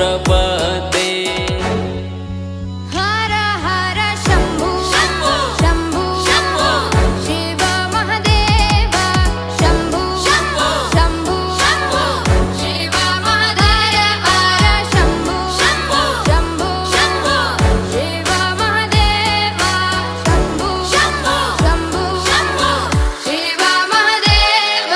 प्रपद्ये। हर हर शम्भो शम्भो शम्भो शम्भो शिव महादेव शम्भो शम्भो शम्भो शम्भो शिव महादेव हर शम्भो शम्भो शम्भो शम्भो शिव महादेव शम्भो शम्भो शम्भो शम्भो शिव महादेव।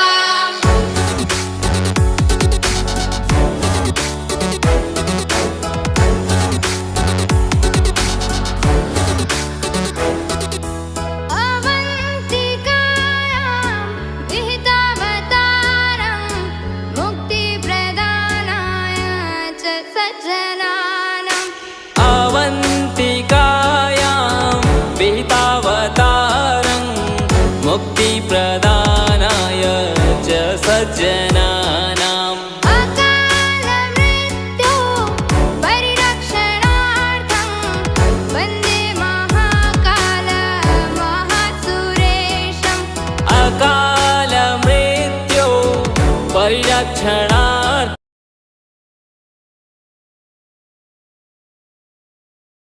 अवन्तिकायां विहितावतारं मुक्तिप्रदानाय च सज्जनानाम्। अवन्तिकायां विहितावतारं मुक्तिप्रदानाय च सज्जनानाम्। अकालमृत्यो परिरक्षणार्थं वन्दे महाकाल महासुरेशम्। अकालमृत्यो परिरक्षणार्थं